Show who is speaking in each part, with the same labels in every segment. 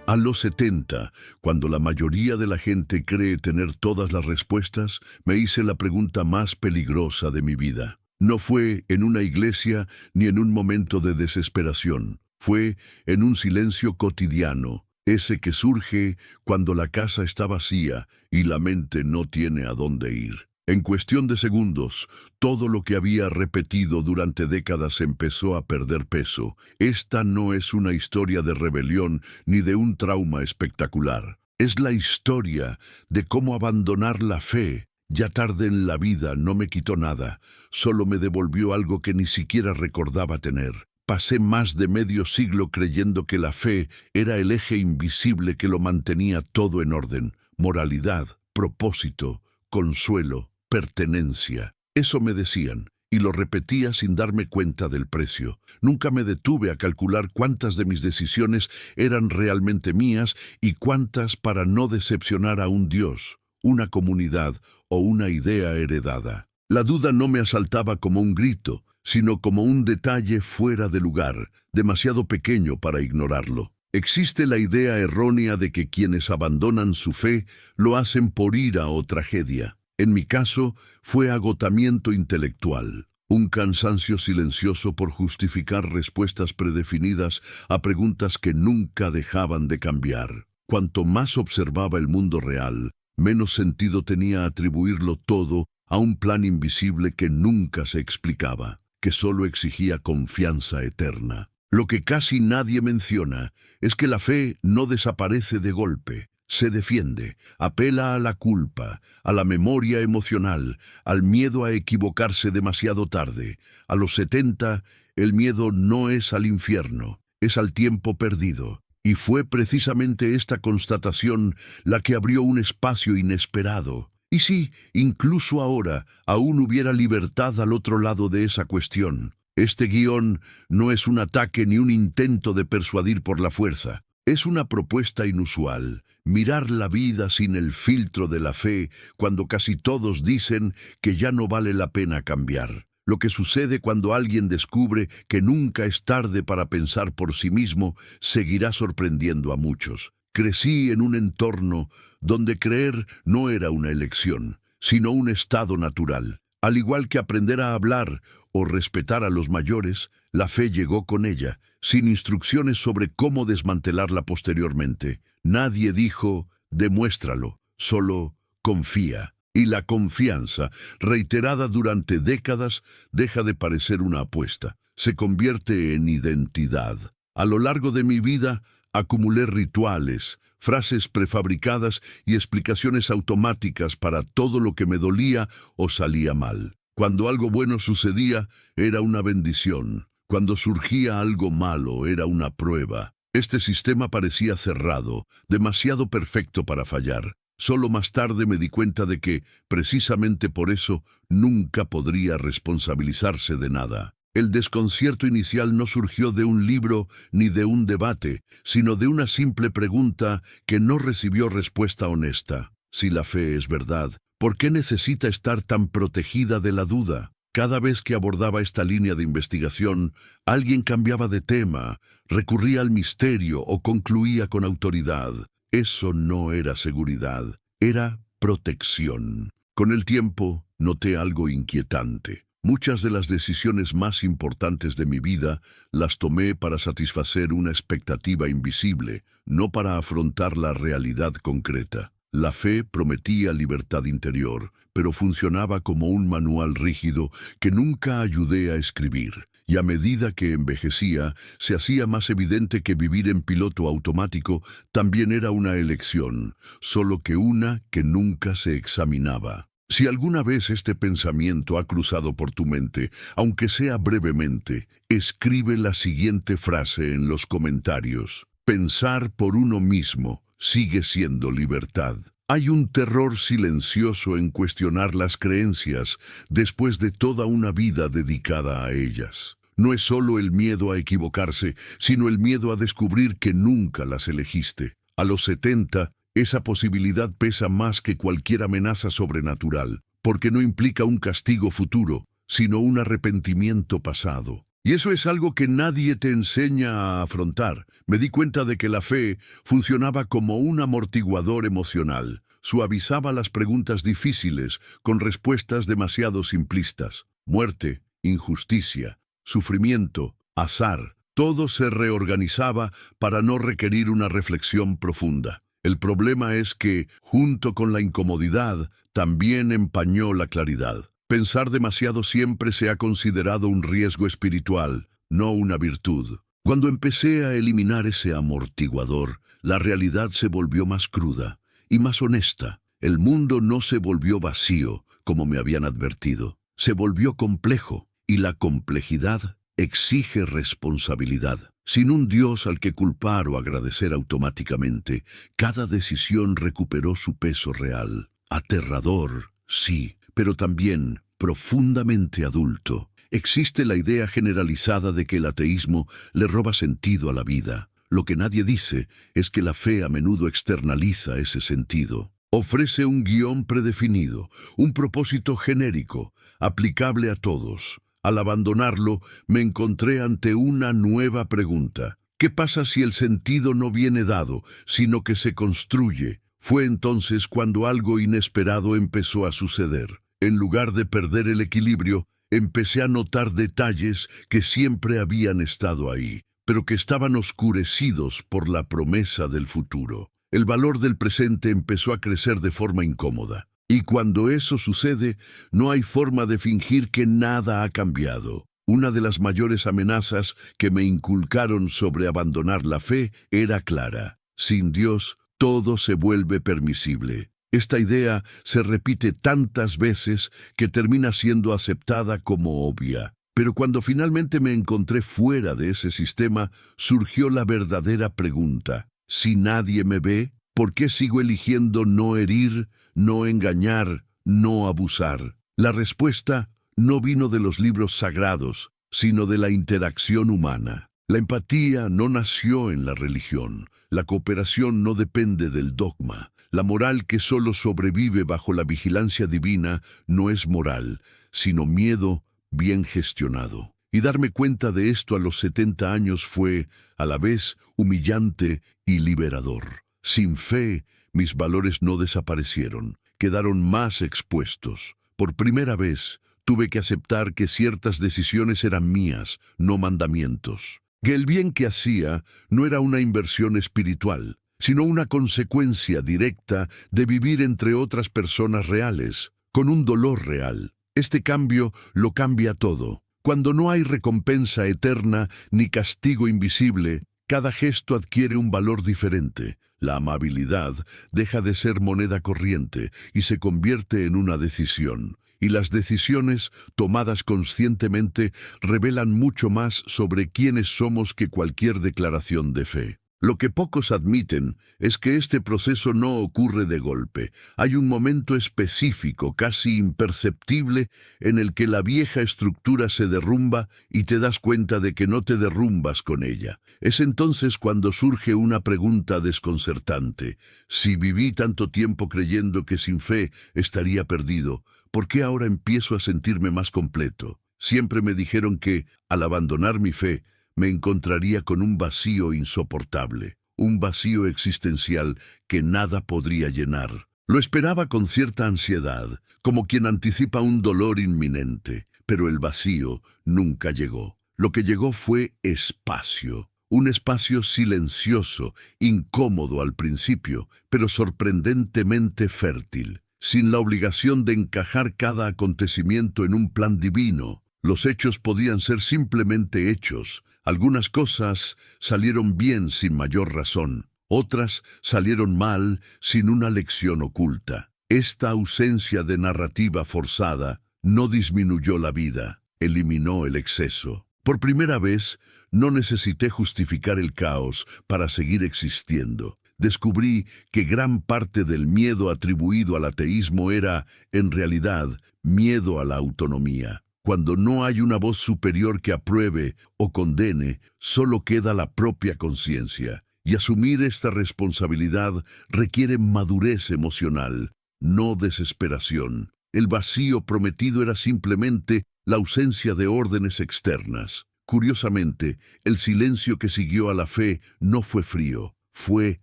Speaker 1: A los 70, cuando la mayoría de la gente cree tener todas las respuestas, me hice la pregunta más peligrosa de mi vida. No fue en una iglesia ni en un momento de desesperación. Fue en un silencio cotidiano, ese que surge cuando la casa está vacía y la mente no tiene a dónde ir. En cuestión de segundos, todo lo que había repetido durante décadas empezó a perder peso. Esta no es una historia de rebelión ni de un trauma espectacular. Es la historia de cómo abandonar la fe, ya tarde en la vida, no me quitó nada, solo me devolvió algo que ni siquiera recordaba tener. Pasé más de medio siglo creyendo que la fe era el eje invisible que lo mantenía todo en orden. Moralidad, propósito, consuelo, pertenencia. Eso me decían, y lo repetía sin darme cuenta del precio. Nunca me detuve a calcular cuántas de mis decisiones eran realmente mías y cuántas para no decepcionar a un Dios, una comunidad o una idea heredada. La duda no me asaltaba como un grito, sino como un detalle fuera de lugar, demasiado pequeño para ignorarlo. Existe la idea errónea de que quienes abandonan su fe lo hacen por ira o tragedia. En mi caso, fue agotamiento intelectual, un cansancio silencioso por justificar respuestas predefinidas a preguntas que nunca dejaban de cambiar. Cuanto más observaba el mundo real, menos sentido tenía atribuirlo todo a un plan invisible que nunca se explicaba, que solo exigía confianza eterna. Lo que casi nadie menciona es que la fe no desaparece de golpe. Se defiende, apela a la culpa, a la memoria emocional, al miedo a equivocarse demasiado tarde. A los 70, el miedo no es al infierno, es al tiempo perdido. Y fue precisamente esta constatación la que abrió un espacio inesperado. Y sí, incluso ahora, aún hubiera libertad al otro lado de esa cuestión. Este guión no es un ataque ni un intento de persuadir por la fuerza. Es una propuesta inusual, mirar la vida sin el filtro de la fe cuando casi todos dicen que ya no vale la pena cambiar. Lo que sucede cuando alguien descubre que nunca es tarde para pensar por sí mismo seguirá sorprendiendo a muchos. Crecí en un entorno donde creer no era una elección, sino un estado natural. Al igual que aprender a hablar o respetar a los mayores, la fe llegó con ella, sin instrucciones sobre cómo desmantelarla posteriormente. Nadie dijo, demuéstralo, solo confía. Y la confianza, reiterada durante décadas, deja de parecer una apuesta. Se convierte en identidad. A lo largo de mi vida, acumulé rituales, frases prefabricadas y explicaciones automáticas para todo lo que me dolía o salía mal. Cuando algo bueno sucedía, era una bendición. Cuando surgía algo malo, era una prueba. Este sistema parecía cerrado, demasiado perfecto para fallar. Solo más tarde me di cuenta de que, precisamente por eso, nunca podría responsabilizarse de nada. El desconcierto inicial no surgió de un libro ni de un debate, sino de una simple pregunta que no recibió respuesta honesta. Si la fe es verdad, ¿por qué necesita estar tan protegida de la duda? Cada vez que abordaba esta línea de investigación, alguien cambiaba de tema, recurría al misterio o concluía con autoridad. Eso no era seguridad, era protección. Con el tiempo, noté algo inquietante. Muchas de las decisiones más importantes de mi vida las tomé para satisfacer una expectativa invisible, no para afrontar la realidad concreta. La fe prometía libertad interior, pero funcionaba como un manual rígido que nunca ayudé a escribir. Y a medida que envejecía, se hacía más evidente que vivir en piloto automático también era una elección, solo que una que nunca se examinaba. Si alguna vez este pensamiento ha cruzado por tu mente, aunque sea brevemente, escribe la siguiente frase en los comentarios. Pensar por uno mismo sigue siendo libertad. Hay un terror silencioso en cuestionar las creencias después de toda una vida dedicada a ellas. No es solo el miedo a equivocarse, sino el miedo a descubrir que nunca las elegiste. A los 70, esa posibilidad pesa más que cualquier amenaza sobrenatural, porque no implica un castigo futuro, sino un arrepentimiento pasado. Y eso es algo que nadie te enseña a afrontar. Me di cuenta de que la fe funcionaba como un amortiguador emocional. Suavizaba las preguntas difíciles con respuestas demasiado simplistas. Muerte, injusticia, sufrimiento, azar. Todo se reorganizaba para no requerir una reflexión profunda. El problema es que, junto con la incomodidad, también empañó la claridad. Pensar demasiado siempre se ha considerado un riesgo espiritual, no una virtud. Cuando empecé a eliminar ese amortiguador, la realidad se volvió más cruda y más honesta. El mundo no se volvió vacío, como me habían advertido. Se volvió complejo, y la complejidad exige responsabilidad. Sin un Dios al que culpar o agradecer automáticamente, cada decisión recuperó su peso real. Aterrador, sí, pero también profundamente adulto. Existe la idea generalizada de que el ateísmo le roba sentido a la vida. Lo que nadie dice es que la fe a menudo externaliza ese sentido. Ofrece un guión predefinido, un propósito genérico, aplicable a todos. Al abandonarlo, me encontré ante una nueva pregunta. ¿Qué pasa si el sentido no viene dado, sino que se construye? Fue entonces cuando algo inesperado empezó a suceder. En lugar de perder el equilibrio, empecé a notar detalles que siempre habían estado ahí, pero que estaban oscurecidos por la promesa del futuro. El valor del presente empezó a crecer de forma incómoda. Y cuando eso sucede, no hay forma de fingir que nada ha cambiado. Una de las mayores amenazas que me inculcaron sobre abandonar la fe era clara. Sin Dios, todo se vuelve permisible. Esta idea se repite tantas veces que termina siendo aceptada como obvia. Pero cuando finalmente me encontré fuera de ese sistema, surgió la verdadera pregunta. Si nadie me ve, ¿por qué sigo eligiendo no herir, no engañar, no abusar? La respuesta no vino de los libros sagrados, sino de la interacción humana. La empatía no nació en la religión. La cooperación no depende del dogma. La moral que solo sobrevive bajo la vigilancia divina no es moral, sino miedo bien gestionado. Y darme cuenta de esto a los 70 años fue, a la vez, humillante y liberador. Sin fe, mis valores no desaparecieron, quedaron más expuestos. Por primera vez, tuve que aceptar que ciertas decisiones eran mías, no mandamientos. Que el bien que hacía no era una inversión espiritual, sino una consecuencia directa de vivir entre otras personas reales, con un dolor real. Este cambio lo cambia todo. Cuando no hay recompensa eterna ni castigo invisible, cada gesto adquiere un valor diferente. La amabilidad deja de ser moneda corriente y se convierte en una decisión. Y las decisiones, tomadas conscientemente, revelan mucho más sobre quiénes somos que cualquier declaración de fe. Lo que pocos admiten es que este proceso no ocurre de golpe. Hay un momento específico, casi imperceptible, en el que la vieja estructura se derrumba y te das cuenta de que no te derrumbas con ella. Es entonces cuando surge una pregunta desconcertante. Si viví tanto tiempo creyendo que sin fe estaría perdido, ¿por qué ahora empiezo a sentirme más completo? Siempre me dijeron que, al abandonar mi fe, me encontraría con un vacío insoportable, un vacío existencial que nada podría llenar. Lo esperaba con cierta ansiedad, como quien anticipa un dolor inminente, pero el vacío nunca llegó. Lo que llegó fue espacio, un espacio silencioso, incómodo al principio, pero sorprendentemente fértil, sin la obligación de encajar cada acontecimiento en un plan divino. Los hechos podían ser simplemente hechos. Algunas cosas salieron bien sin mayor razón, otras salieron mal sin una lección oculta. Esta ausencia de narrativa forzada no disminuyó la vida, eliminó el exceso. Por primera vez, no necesité justificar el caos para seguir existiendo. Descubrí que gran parte del miedo atribuido al ateísmo era, en realidad, miedo a la autonomía. Cuando no hay una voz superior que apruebe o condene, solo queda la propia conciencia. Y asumir esta responsabilidad requiere madurez emocional, no desesperación. El vacío prometido era simplemente la ausencia de órdenes externas. Curiosamente, el silencio que siguió a la fe no fue frío, fue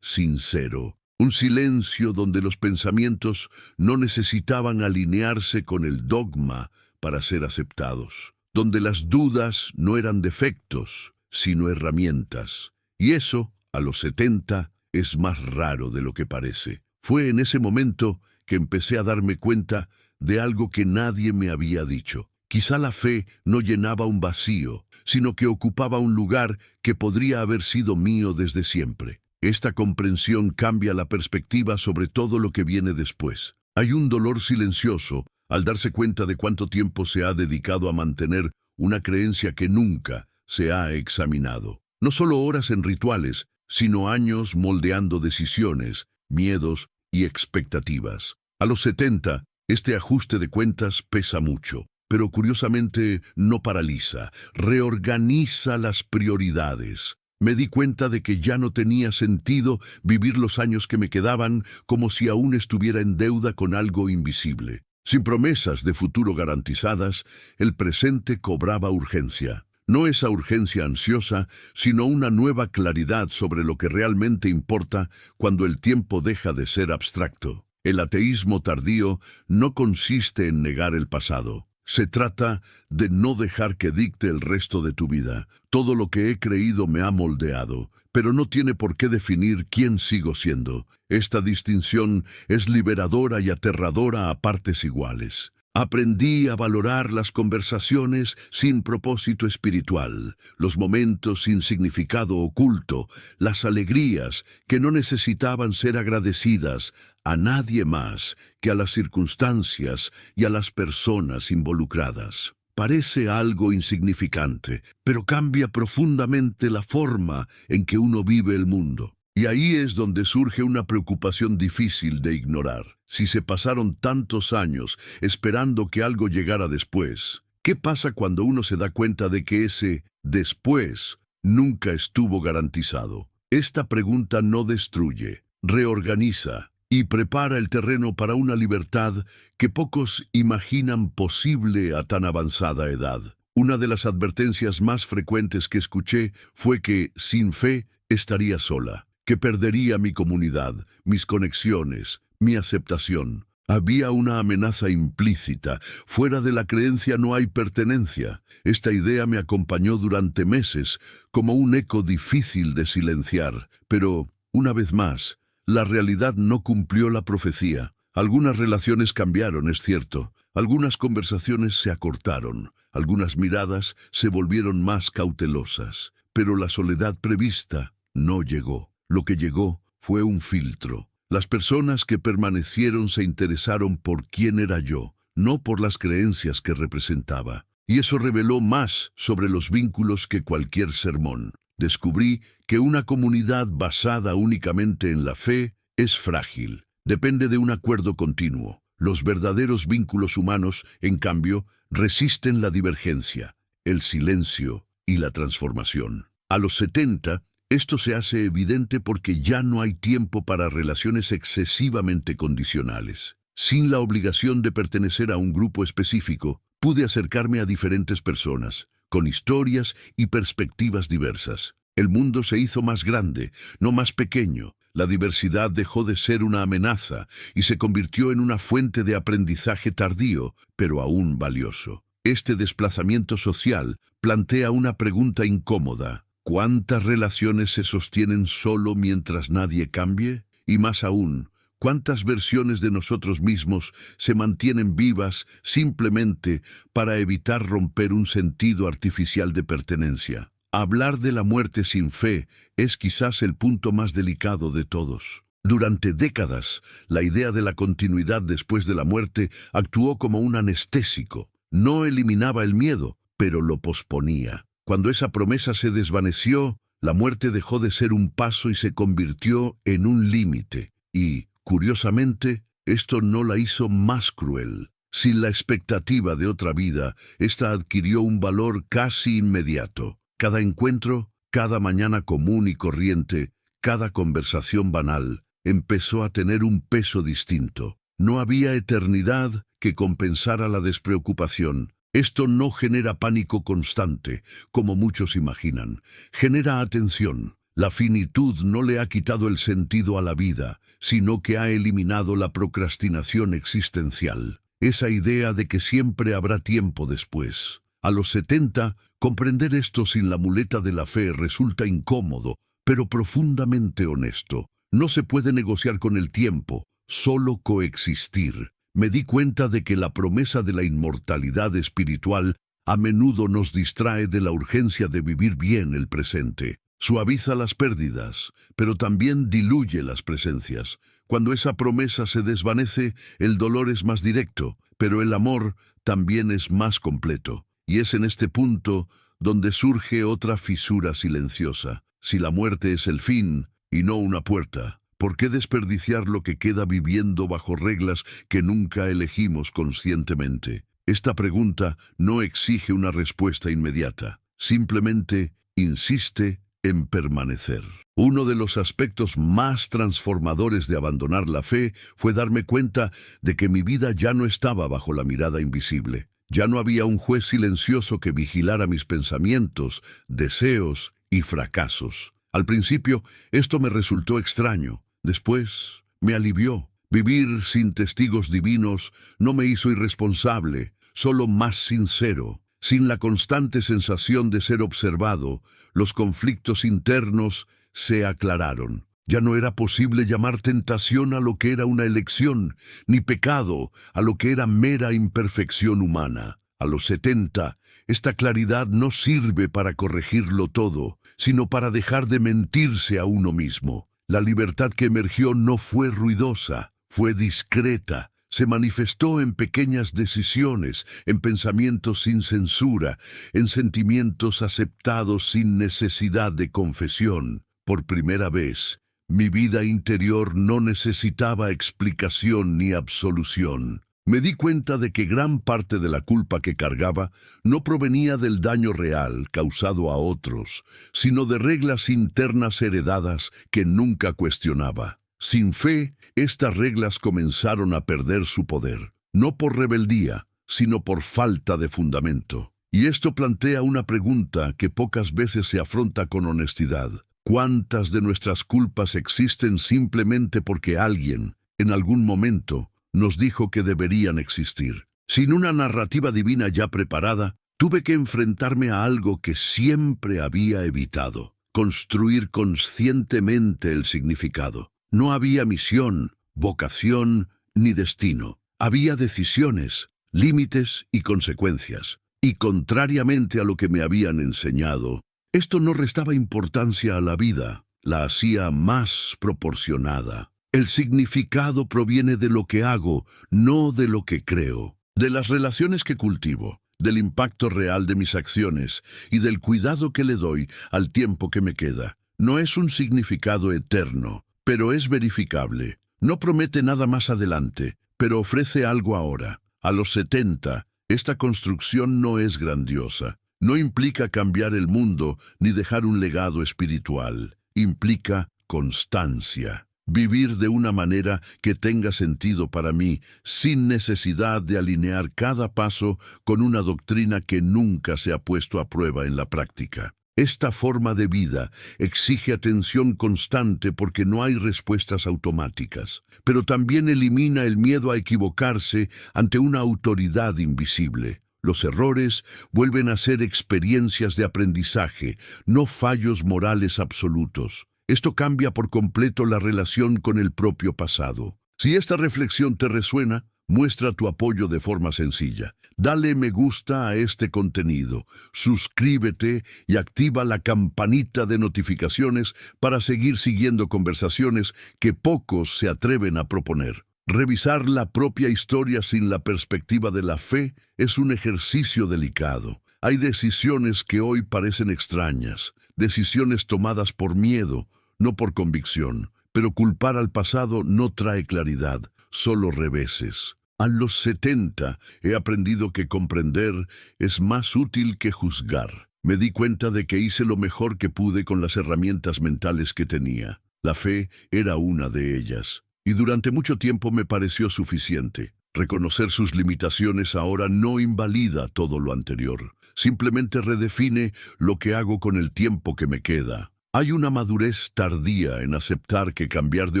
Speaker 1: sincero. Un silencio donde los pensamientos no necesitaban alinearse con el dogma para ser aceptados, donde las dudas no eran defectos, sino herramientas. Y eso, a los 70, es más raro de lo que parece. Fue en ese momento que empecé a darme cuenta de algo que nadie me había dicho. Quizá la fe no llenaba un vacío, sino que ocupaba un lugar que podría haber sido mío desde siempre. Esta comprensión cambia la perspectiva sobre todo lo que viene después. Hay un dolor silencioso al darse cuenta de cuánto tiempo se ha dedicado a mantener una creencia que nunca se ha examinado. No solo horas en rituales, sino años moldeando decisiones, miedos y expectativas. A los 70, este ajuste de cuentas pesa mucho, pero curiosamente no paraliza, reorganiza las prioridades. Me di cuenta de que ya no tenía sentido vivir los años que me quedaban como si aún estuviera en deuda con algo invisible. Sin promesas de futuro garantizadas, el presente cobraba urgencia. No esa urgencia ansiosa, sino una nueva claridad sobre lo que realmente importa cuando el tiempo deja de ser abstracto. El ateísmo tardío no consiste en negar el pasado. Se trata de no dejar que dicte el resto de tu vida. Todo lo que he creído me ha moldeado, pero no tiene por qué definir quién sigo siendo. Esta distinción es liberadora y aterradora a partes iguales. Aprendí a valorar las conversaciones sin propósito espiritual, los momentos sin significado oculto, las alegrías que no necesitaban ser agradecidas a nadie más que a las circunstancias y a las personas involucradas. Parece algo insignificante, pero cambia profundamente la forma en que uno vive el mundo. Y ahí es donde surge una preocupación difícil de ignorar. Si se pasaron tantos años esperando que algo llegara después, ¿qué pasa cuando uno se da cuenta de que ese después nunca estuvo garantizado? Esta pregunta no destruye, reorganiza y prepara el terreno para una libertad que pocos imaginan posible a tan avanzada edad. Una de las advertencias más frecuentes que escuché fue que, sin fe, estaría sola, que perdería mi comunidad, mis conexiones, mi aceptación. Había una amenaza implícita. Fuera de la creencia no hay pertenencia. Esta idea me acompañó durante meses, como un eco difícil de silenciar. Pero, una vez más, la realidad no cumplió la profecía. Algunas relaciones cambiaron, es cierto. Algunas conversaciones se acortaron. Algunas miradas se volvieron más cautelosas. Pero la soledad prevista no llegó. Lo que llegó fue un filtro. Las personas que permanecieron se interesaron por quién era yo, no por las creencias que representaba. Y eso reveló más sobre los vínculos que cualquier sermón. Descubrí que una comunidad basada únicamente en la fe es frágil. Depende de un acuerdo continuo. Los verdaderos vínculos humanos, en cambio, resisten la divergencia, el silencio y la transformación. A los 70, esto se hace evidente porque ya no hay tiempo para relaciones excesivamente condicionales. Sin la obligación de pertenecer a un grupo específico, pude acercarme a diferentes personas, con historias y perspectivas diversas. El mundo se hizo más grande, no más pequeño. La diversidad dejó de ser una amenaza y se convirtió en una fuente de aprendizaje tardío, pero aún valioso. Este desplazamiento social plantea una pregunta incómoda. ¿Cuántas relaciones se sostienen solo mientras nadie cambie? Y más aún, ¿cuántas versiones de nosotros mismos se mantienen vivas simplemente para evitar romper un sentido artificial de pertenencia? Hablar de la muerte sin fe es quizás el punto más delicado de todos. Durante décadas, la idea de la continuidad después de la muerte actuó como un anestésico. No eliminaba el miedo, pero lo posponía. Cuando esa promesa se desvaneció, la muerte dejó de ser un paso y se convirtió en un límite. Y, curiosamente, esto no la hizo más cruel. Sin la expectativa de otra vida, esta adquirió un valor casi inmediato. Cada encuentro, cada mañana común y corriente, cada conversación banal, empezó a tener un peso distinto. No había eternidad que compensara la despreocupación. Esto no genera pánico constante, como muchos imaginan. Genera atención. La finitud no le ha quitado el sentido a la vida, sino que ha eliminado la procrastinación existencial. Esa idea de que siempre habrá tiempo después. A los 70, comprender esto sin la muleta de la fe resulta incómodo, pero profundamente honesto. No se puede negociar con el tiempo, solo coexistir. Me di cuenta de que la promesa de la inmortalidad espiritual a menudo nos distrae de la urgencia de vivir bien el presente. Suaviza las pérdidas, pero también diluye las presencias. Cuando esa promesa se desvanece, el dolor es más directo, pero el amor también es más completo. Y es en este punto donde surge otra fisura silenciosa. Si la muerte es el fin y no una puerta, ¿por qué desperdiciar lo que queda viviendo bajo reglas que nunca elegimos conscientemente? Esta pregunta no exige una respuesta inmediata. Simplemente insiste en permanecer. Uno de los aspectos más transformadores de abandonar la fe fue darme cuenta de que mi vida ya no estaba bajo la mirada invisible. Ya no había un juez silencioso que vigilara mis pensamientos, deseos y fracasos. Al principio, esto me resultó extraño. Después, me alivió. Vivir sin testigos divinos no me hizo irresponsable, solo más sincero. Sin la constante sensación de ser observado, los conflictos internos se aclararon. Ya no era posible llamar tentación a lo que era una elección, ni pecado a lo que era mera imperfección humana. A los 70, esta claridad no sirve para corregirlo todo, sino para dejar de mentirse a uno mismo. La libertad que emergió no fue ruidosa, fue discreta. Se manifestó en pequeñas decisiones, en pensamientos sin censura, en sentimientos aceptados sin necesidad de confesión. Por primera vez, mi vida interior no necesitaba explicación ni absolución. Me di cuenta de que gran parte de la culpa que cargaba no provenía del daño real causado a otros, sino de reglas internas heredadas que nunca cuestionaba. Sin fe, estas reglas comenzaron a perder su poder, no por rebeldía, sino por falta de fundamento. Y esto plantea una pregunta que pocas veces se afronta con honestidad. ¿Cuántas de nuestras culpas existen simplemente porque alguien, en algún momento, nos dijo que deberían existir? Sin una narrativa divina ya preparada, tuve que enfrentarme a algo que siempre había evitado: construir conscientemente el significado. No había misión, vocación ni destino. Había decisiones, límites y consecuencias. Y contrariamente a lo que me habían enseñado, esto no restaba importancia a la vida, la hacía más proporcionada. El significado proviene de lo que hago, no de lo que creo. De las relaciones que cultivo, del impacto real de mis acciones y del cuidado que le doy al tiempo que me queda. No es un significado eterno, pero es verificable. No promete nada más adelante, pero ofrece algo ahora. A los 70, esta construcción no es grandiosa. No implica cambiar el mundo ni dejar un legado espiritual. Implica constancia. Vivir de una manera que tenga sentido para mí, sin necesidad de alinear cada paso con una doctrina que nunca se ha puesto a prueba en la práctica. Esta forma de vida exige atención constante porque no hay respuestas automáticas, pero también elimina el miedo a equivocarse ante una autoridad invisible. Los errores vuelven a ser experiencias de aprendizaje, no fallos morales absolutos. Esto cambia por completo la relación con el propio pasado. Si esta reflexión te resuena, muestra tu apoyo de forma sencilla. Dale me gusta a este contenido, suscríbete y activa la campanita de notificaciones para seguir siguiendo conversaciones que pocos se atreven a proponer. Revisar la propia historia sin la perspectiva de la fe es un ejercicio delicado. Hay decisiones que hoy parecen extrañas, decisiones tomadas por miedo, no por convicción, pero culpar al pasado no trae claridad, solo reveses. A los 70 he aprendido que comprender es más útil que juzgar. Me di cuenta de que hice lo mejor que pude con las herramientas mentales que tenía. La fe era una de ellas, y durante mucho tiempo me pareció suficiente. Reconocer sus limitaciones ahora no invalida todo lo anterior, simplemente redefine lo que hago con el tiempo que me queda. Hay una madurez tardía en aceptar que cambiar de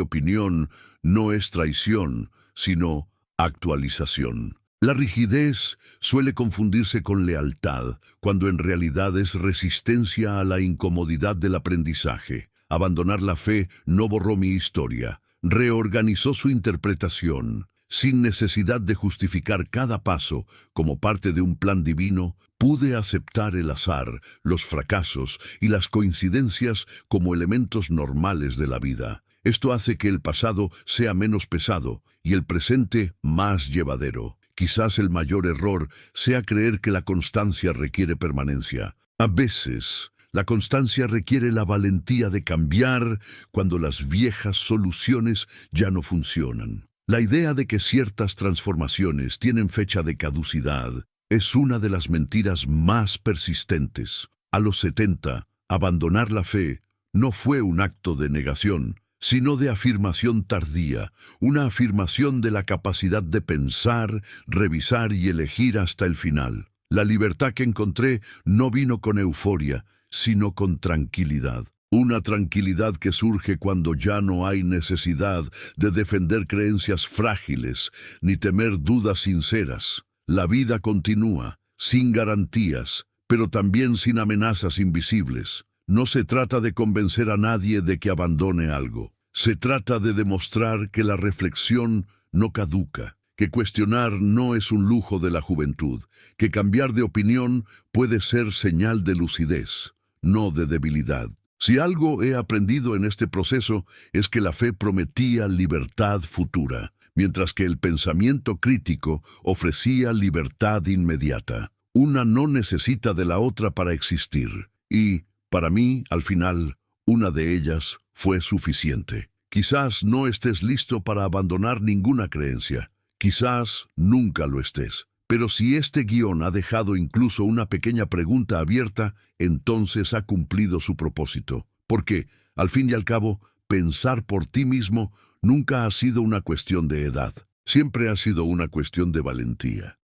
Speaker 1: opinión no es traición, sino actualización. La rigidez suele confundirse con lealtad, cuando en realidad es resistencia a la incomodidad del aprendizaje. Abandonar la fe no borró mi historia, reorganizó su interpretación. Sin necesidad de justificar cada paso como parte de un plan divino, pude aceptar el azar, los fracasos y las coincidencias como elementos normales de la vida. Esto hace que el pasado sea menos pesado y el presente más llevadero. Quizás el mayor error sea creer que la constancia requiere permanencia. A veces, la constancia requiere la valentía de cambiar cuando las viejas soluciones ya no funcionan. La idea de que ciertas transformaciones tienen fecha de caducidad es una de las mentiras más persistentes. A los 70, abandonar la fe no fue un acto de negación, sino de afirmación tardía, una afirmación de la capacidad de pensar, revisar y elegir hasta el final. La libertad que encontré no vino con euforia, sino con tranquilidad. Una tranquilidad que surge cuando ya no hay necesidad de defender creencias frágiles ni temer dudas sinceras. La vida continúa, sin garantías, pero también sin amenazas invisibles. No se trata de convencer a nadie de que abandone algo. Se trata de demostrar que la reflexión no caduca, que cuestionar no es un lujo de la juventud, que cambiar de opinión puede ser señal de lucidez, no de debilidad. Si algo he aprendido en este proceso es que la fe prometía libertad futura, mientras que el pensamiento crítico ofrecía libertad inmediata. Una no necesita de la otra para existir, y, para mí, al final, una de ellas fue suficiente. Quizás no estés listo para abandonar ninguna creencia, quizás nunca lo estés. Pero si este guión ha dejado incluso una pequeña pregunta abierta, entonces ha cumplido su propósito. Porque, al fin y al cabo, pensar por ti mismo nunca ha sido una cuestión de edad. Siempre ha sido una cuestión de valentía.